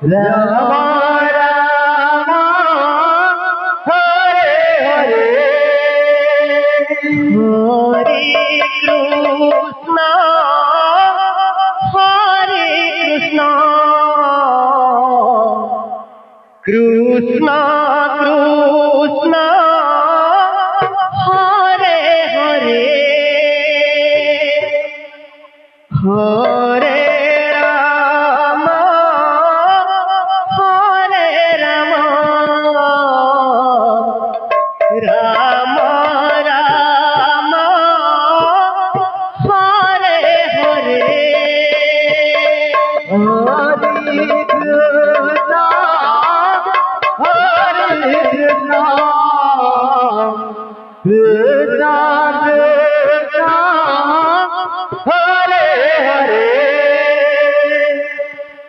Ram Ram Hare Hare Hare Krishna Krishna Krishna Hare Hare Hare Ram Ram Ram Hare Hare Hare Hare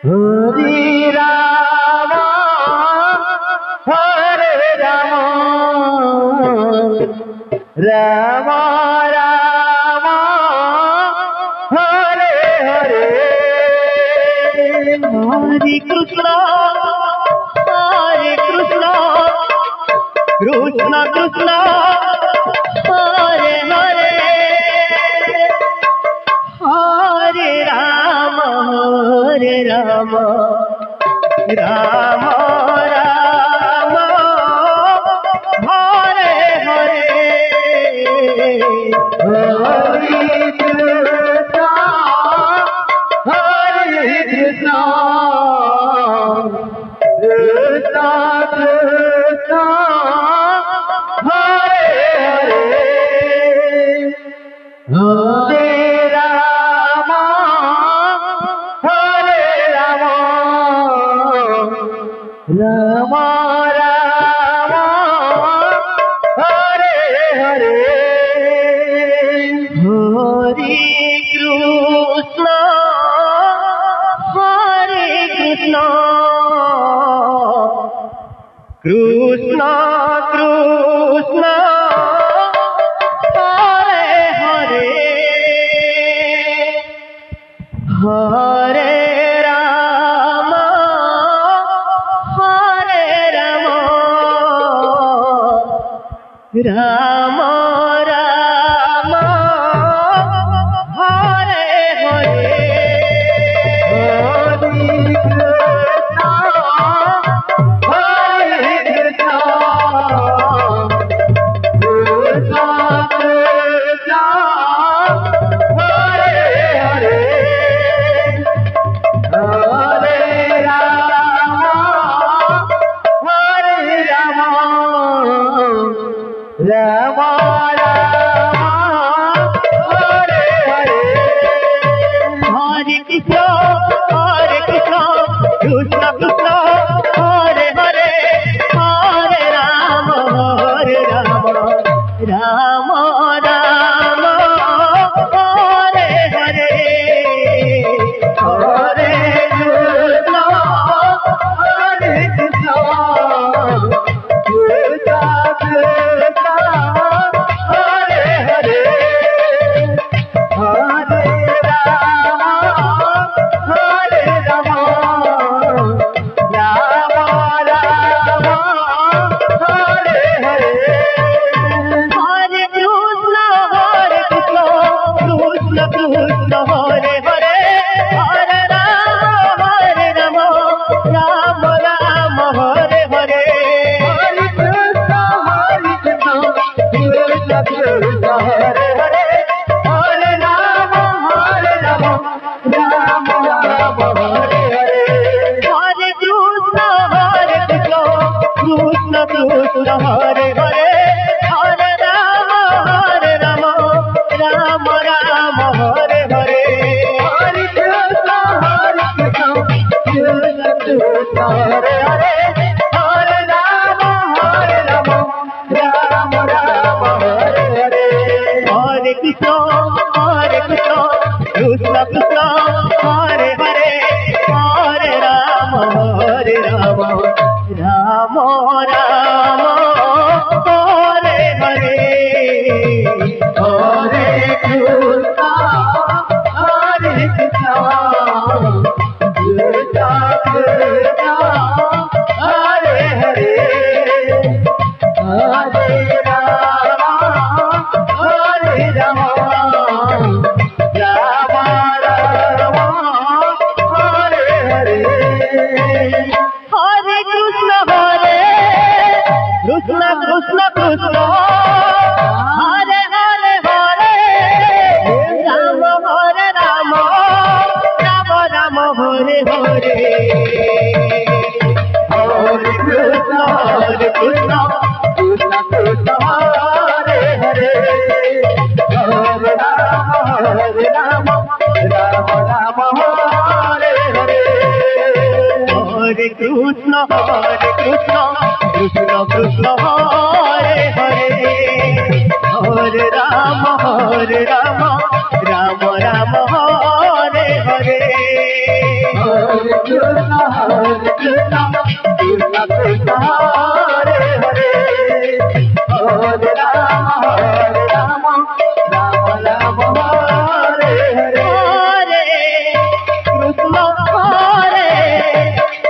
Hare Ram Hare Ram Ram Ram Hare Hare Hare Krishna Krishna Krishna Hare Hare Hare Ram Ram Ram Hare Hare Hare Krishna Krishna Krishna Krishna Hare Hare Hare Ram Ram Ram Hare Hare Hare Krishna Krishna Krishna Hare Hare Hare Ram Ram Ram Hare Hare Hare Krishna Krishna Krishna Hare Hare Hare Ram Ram Ram Hare Hare Hare Krishna Krishna Krishna Hare Hare Hare Ram Ram Ram Hare Hare Hare Krishna Hare Hare Hare Ram Ram Ram Hare Hare Hare Krishna Krishna Krishna Hare Hare Hare Ram Ram Ram Hare Hare Hare Krishna Krishna Krishna Hare Hare Hare Ram Ram Ram Hare Hare Hare Krishna Krishna Krishna Hare Hare Hare Ram Ram Ram Hare Hare Hare Krishna Krishna Krishna Hare Hare Hare Ram Ram Ram Hare Hare Hare Krishna Krishna Krishna Hare Hare Hare Ram Ram Ram Hare Hare Hare Krishna Krishna Krishna Hare Hare Hare Krishna Krishna Krishna Hare Hare Hare Ram Ram Ram Hare Hare Hare Krishna Krishna Krishna Hare Hare Hare Ram Ram Ram Hare Hare Hare Krishna Krishna Krishna Hare Hare Hare Ram Ram Ram Hare Hare Hare Krishna Hare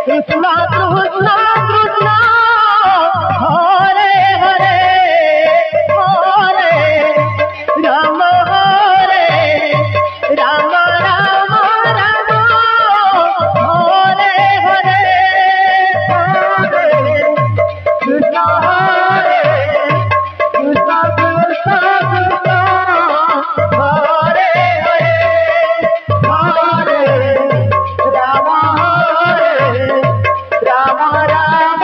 Krishna Krishna Krishna Hare Hare Hare Ram Hare Ram Ram Ram Hare Hare Hare Krishna Hare Krishna Krishna Krishna Hare Hare Hare Ram Hare Ram Ram Ram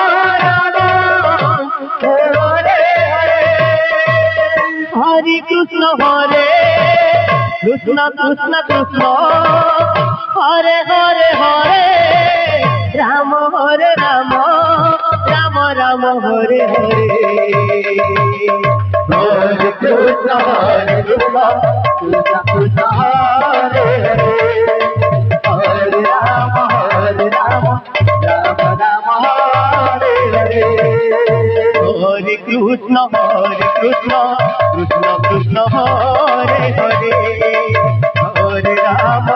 Hare Hare Hare Krishna Krishna Krishna Hare Hare Hare Ram Ram Ram Hare Hare Hare Krishna Krishna Krishna Hare Hare Hare Ram Ram Ram Hare Hare Hare Krishna Krishna Krishna Hare Hare Hare Ram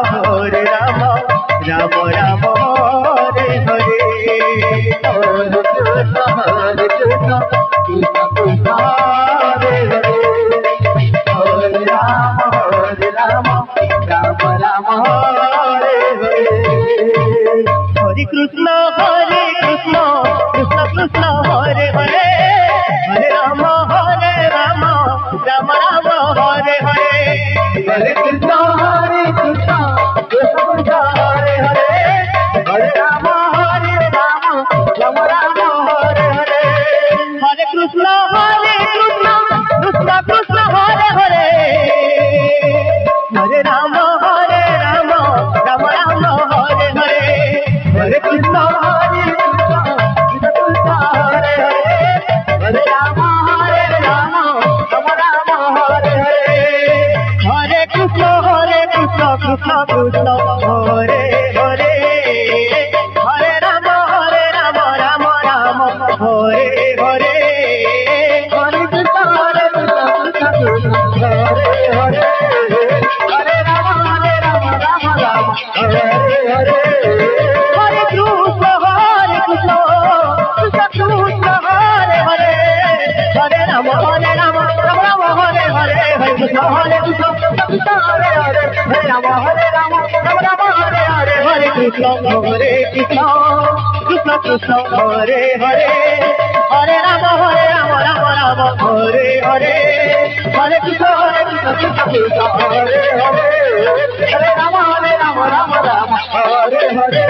Ram Ram Hare Hare Hare Krishna Krishna Krishna Hare Hare Hare Ram Ram Ram Hare Hare Hare Krishna Krishna Krishna Hare Hare Hare Ram Ram Ram Hare Hare Hare Krishna Krishna Krishna Hare Hare Hare Ram Ram Ram Hare Hare Hare Krishna Krishna Krishna Hare Hare Hare Ram Ram Ram Hare Hare Hare Krishna Krishna Krishna Hare Hare Hare Ram Ram Ram Hare Hare Hare Krishna Krishna Krishna Hare Hare Hare Ram Ram Ram Hare Hare Hare Krishna Krishna Krishna Hare Hare Hare Ram Ram Ram Hare Hare Hare Krishna Krishna Krishna Hare Hare Hare Ram Ram Hare Hare Hare Krishna Krishna Hare Hare Hare Ram Ram Hare Hare Hare Krishna Krishna Krishna Hare Hare Hare Ram Ram Hare Hare Hare Krishna Krishna Hare Hare Hare Ram Ram Hare Hare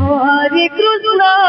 Hare Krishna